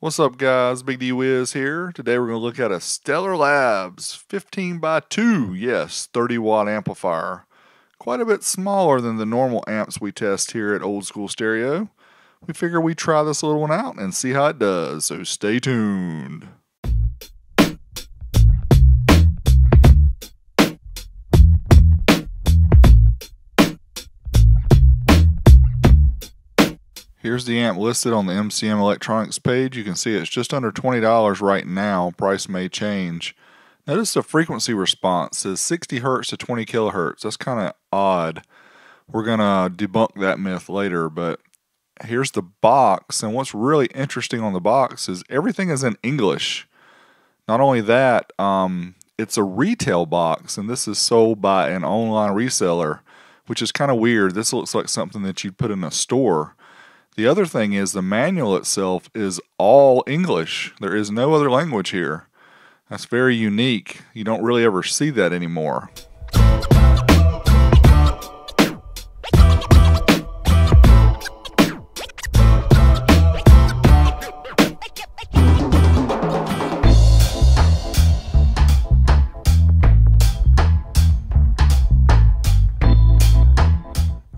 What's up, guys? Big D Wiz here. Today we're going to look at a Stellar Labs 15 by 2, yes, 30 watt amplifier. Quite a bit smaller than the normal amps we test here at Old School Stereo. We figure we'd try this little one out and see how it does, so stay tuned. Here's the amp listed on the MCM electronics page. You can see it's just under $20 right now. Price may change. Notice the frequency response says 60 Hz to 20 kilohertz. That's kind of odd. We're going to debunk that myth later, but here's the box. And what's really interesting on the box is everything is in English. Not only that, it's a retail box, and this is sold by an online reseller, which is kind of weird. This looks like something that you'd put in a store. The other thing is the manual itself is all English. There is no other language here. That's very unique. You don't really ever see that anymore.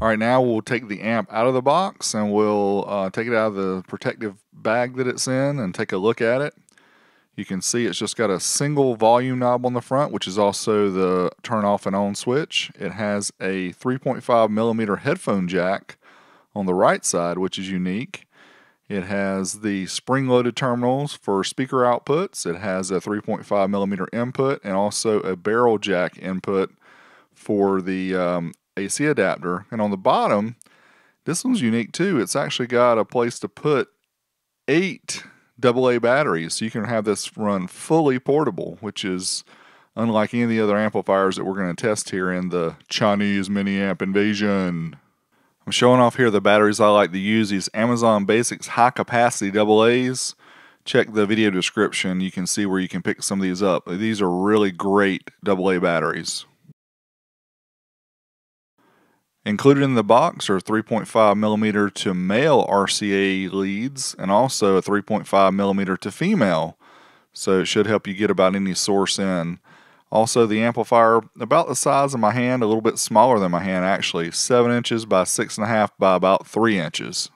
Alright, now we'll take the amp out of the box and we'll take it out of the protective bag that it's in and take a look at it. You can see it's just got a single volume knob on the front, which is also the turn off and on switch. It has a 3.5 millimeter headphone jack on the right side, which is unique. It has the spring-loaded terminals for speaker outputs. It has a 3.5 millimeter input and also a barrel jack input for the AC adapter. And on the bottom, this one's unique too. It's actually got a place to put 8 AA batteries, so you can have this run fully portable, which is unlike any of the other amplifiers that we're going to test here in the Chinese mini amp invasion. I'm showing off here the batteries I like to use, these Amazon Basics high capacity AA's. Check the video description, you can see where you can pick some of these up. These are really great AA batteries. Included in the box are 3.5 millimeter to male RCA leads and also a 3.5 millimeter to female. So it should help you get about any source in. Also the amplifier, about the size of my hand, a little bit smaller than my hand actually, 7 inches by 6.5 by about 3 inches.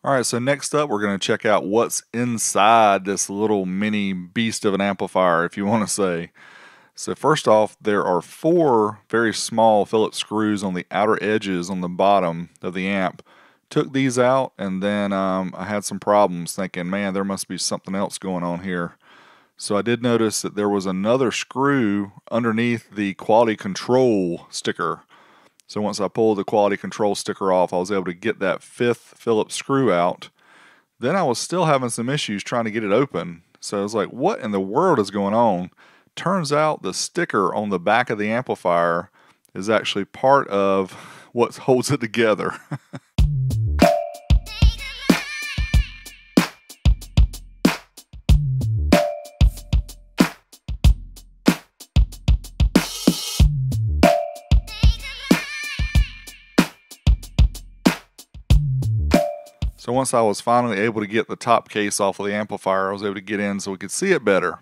Alright, so next up we're going to check out what's inside this little mini beast of an amplifier, if you want to say. So first off, there are 4 very small Phillips screws on the outer edges on the bottom of the amp. Took these out and then I had some problems thinking, man, there must be something else going on here. So I did notice that there was another screw underneath the quality control sticker. So once I pulled the quality control sticker off, I was able to get that 5th Phillips screw out. Then I was still having some issues trying to get it open. So I was like, what in the world is going on? Turns out the sticker on the back of the amplifier is actually part of what holds it together. So once I was finally able to get the top case off of the amplifier, I was able to get in so we could see it better.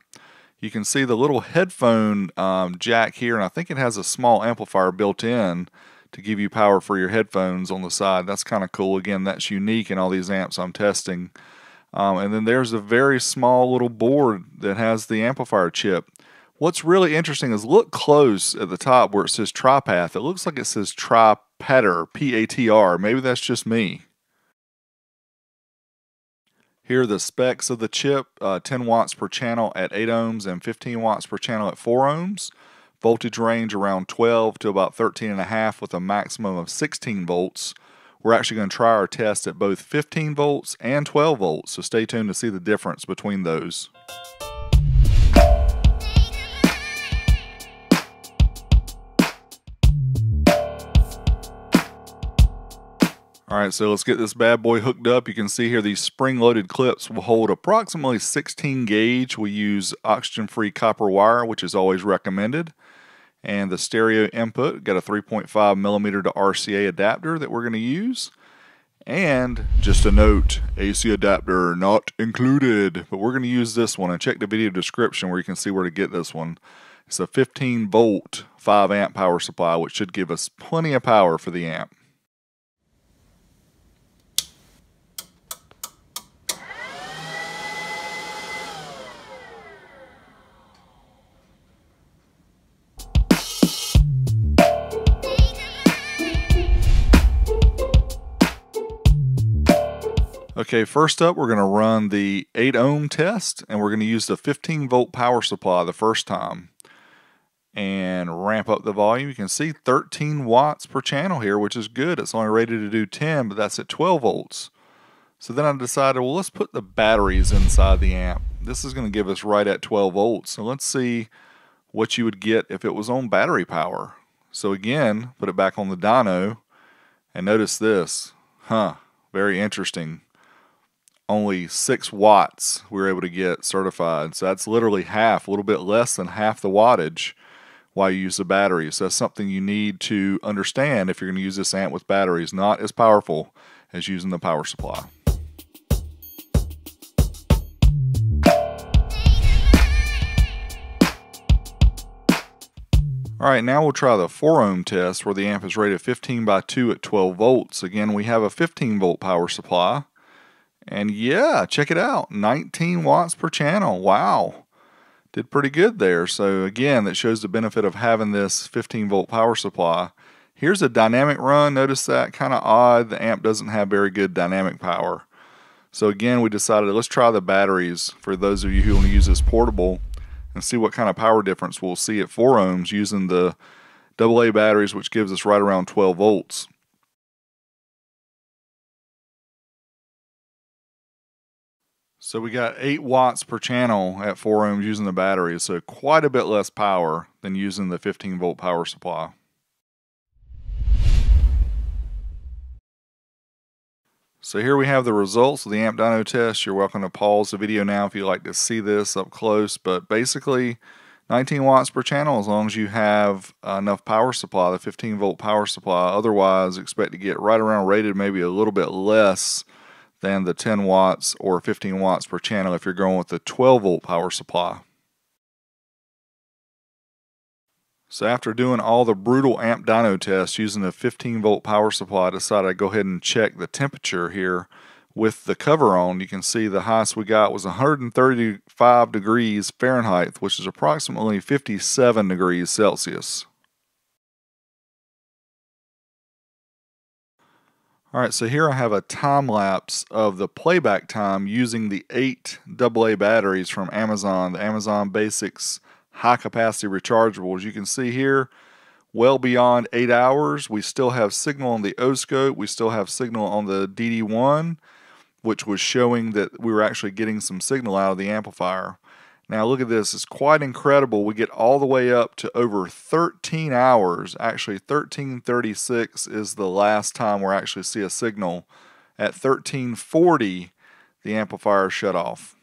You can see the little headphone jack here, and I think it has a small amplifier built in to give you power for your headphones on the side. That's kind of cool. Again, that's unique in all these amps I'm testing. And then there's a very small little board that has the amplifier chip. What's really interesting is look close at the top where it says TriPath. It looks like it says TriPatter, P-A-T-R. Maybe that's just me. Here are the specs of the chip, 10 watts per channel at 8 ohms and 15 watts per channel at 4 ohms. Voltage range around 12 to about 13.5 with a maximum of 16 volts. We're actually going to try our test at both 15 volts and 12 volts, so stay tuned to see the difference between those. Alright, so let's get this bad boy hooked up. You can see here these spring-loaded clips will hold approximately 16 gauge. We use oxygen-free copper wire, which is always recommended. And the stereo input, got a 3.5 millimeter to RCA adapter that we're going to use. And just a note, AC adapter not included, but we're going to use this one, and check the video description where you can see where to get this one. It's a 15 volt 5 amp power supply, which should give us plenty of power for the amp. Okay, first up we're going to run the 8 ohm test, and we're going to use the 15 volt power supply the first time and ramp up the volume. You can see 13 watts per channel here, which is good. It's only rated to do 10, but that's at 12 volts. So then I decided, well, let's put the batteries inside the amp. This is going to give us right at 12 volts. So let's see what you would get if it was on battery power. So again, put it back on the dyno, and notice this. Very interesting. Only 6 watts we were able to get certified. So that's literally half, a little bit less than half the wattage while you use the battery. So that's something you need to understand if you're going to use this amp with batteries. Not as powerful as using the power supply. Alright, now we'll try the 4 ohm test where the amp is rated 15 by 2 at 12 volts. Again, we have a 15 volt power supply. And yeah, check it out, 19 watts per channel. Wow, did pretty good there. So again, that shows the benefit of having this 15 volt power supply. Here's a dynamic run. Notice that, kind of odd. The amp doesn't have very good dynamic power. So again, we decided let's try the batteries for those of you who want to use this portable and see what kind of power difference we'll see at 4 ohms using the AA batteries, which gives us right around 12 volts. So we got 8 watts per channel at 4 ohms using the batteries, so quite a bit less power than using the 15 volt power supply. So here we have the results of the amp dyno test. You're welcome to pause the video now if you'd like to see this up close, but basically 19 watts per channel as long as you have enough power supply, the 15 volt power supply. Otherwise, expect to get right around rated, maybe a little bit less than the 10 watts or 15 watts per channel if you're going with the 12 volt power supply. So after doing all the brutal amp dyno tests using the 15 volt power supply, I decided I'd go ahead and check the temperature here with the cover on. You can see the highest we got was 135 degrees Fahrenheit, which is approximately 57 degrees Celsius. Alright, so here I have a time lapse of the playback time using the 8 AA batteries from Amazon, the Amazon Basics high capacity rechargeables. You can see here, well beyond 8 hours, we still have signal on the O-scope, we still have signal on the DD1, which was showing that we were actually getting some signal out of the amplifier. Now look at this, it's quite incredible. We get all the way up to over 13 hours. Actually 13:36 is the last time we actually see a signal. At 13:40 the amplifier shut off.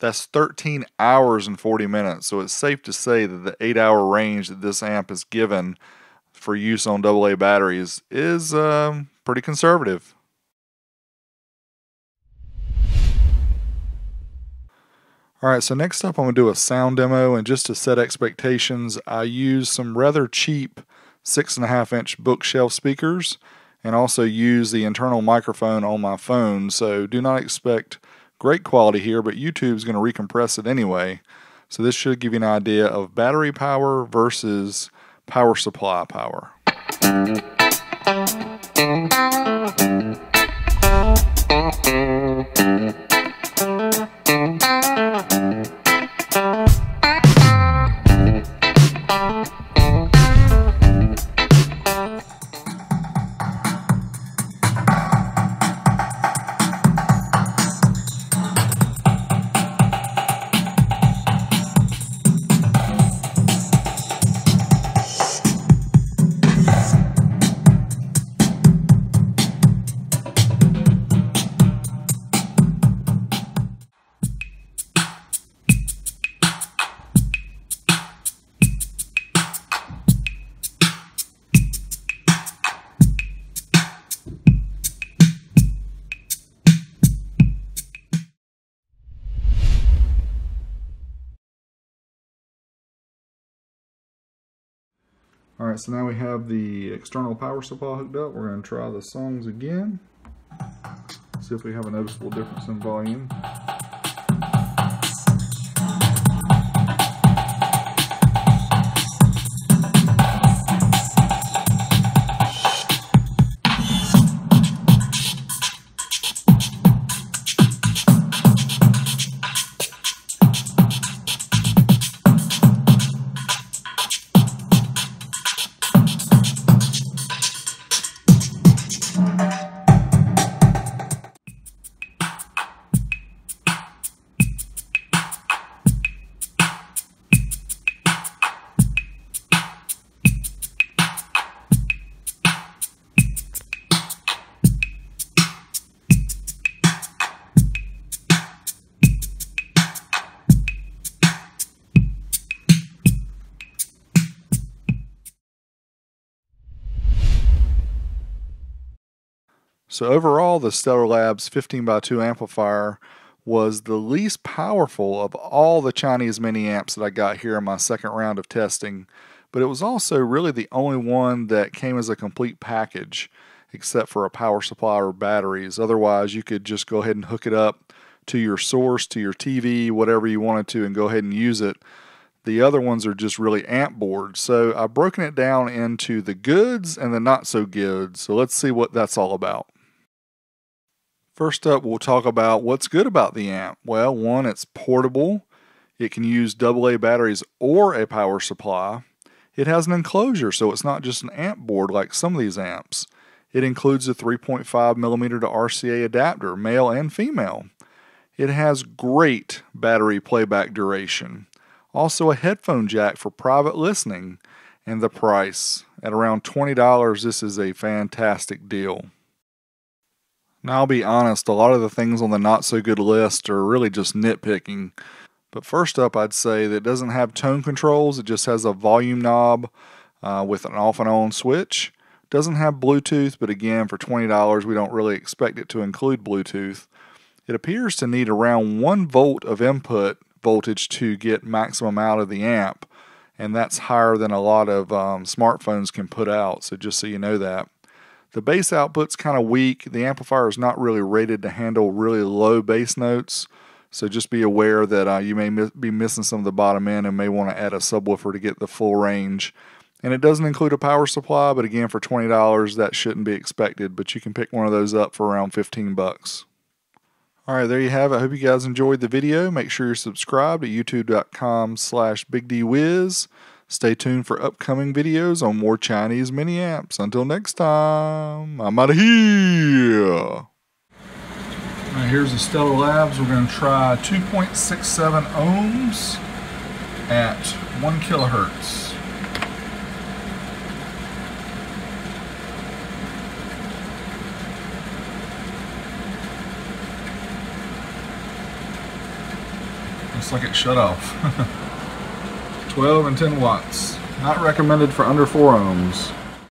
That's 13 hours and 40 minutes. So it's safe to say that the 8-hour range that this amp is given for use on AA batteries is pretty conservative. Alright, so next up I'm going to do a sound demo, and just to set expectations, I use some rather cheap 6.5 inch bookshelf speakers and also use the internal microphone on my phone, so do not expect great quality here, but YouTube's going to recompress it anyway. So this should give you an idea of battery power versus power supply power. Alright, so now we have the external power supply hooked up. We're going to try the songs again. See if we have a noticeable difference in volume. So overall, the Stellar Labs 15x2 amplifier was the least powerful of all the Chinese mini amps that I got here in my second round of testing, but it was also really the only one that came as a complete package, except for a power supply or batteries. Otherwise, you could just go ahead and hook it up to your source, to your TV, whatever you wanted to, and go ahead and use it. The other ones are just really amp boards. So I've broken it down into the goods and the not so good. So let's see what that's all about. First up, we'll talk about what's good about the amp. Well, one, it's portable. It can use AA batteries or a power supply. It has an enclosure, so it's not just an amp board like some of these amps. It includes a 3.5mm to RCA adapter, male and female. It has great battery playback duration. Also a headphone jack for private listening. And the price, at around $20, this is a fantastic deal. Now, I'll be honest, a lot of the things on the not so good list are really just nitpicking. But first up, I'd say that it doesn't have tone controls. It just has a volume knob with an off and on switch. Doesn't have Bluetooth, but again, for $20, we don't really expect it to include Bluetooth. It appears to need around 1 volt of input voltage to get maximum out of the amp. And that's higher than a lot of smartphones can put out, so just so you know that. The bass output's kind of weak. The amplifier is not really rated to handle really low bass notes, so just be aware that you may be missing some of the bottom end and may want to add a subwoofer to get the full range. And it doesn't include a power supply, but again, for $20, that shouldn't be expected, but you can pick one of those up for around 15 bucks. Alright, there you have it. I hope you guys enjoyed the video. Make sure you're subscribed at youtube.com/BigDWiz. Stay tuned for upcoming videos on more Chinese mini amps. Until next time, I'm out of here. All right, here's the Stellar Labs. We're going to try 2.67 ohms at 1 kilohertz. Looks like it shut off. 12 and 10 watts. Not recommended for under 4 ohms.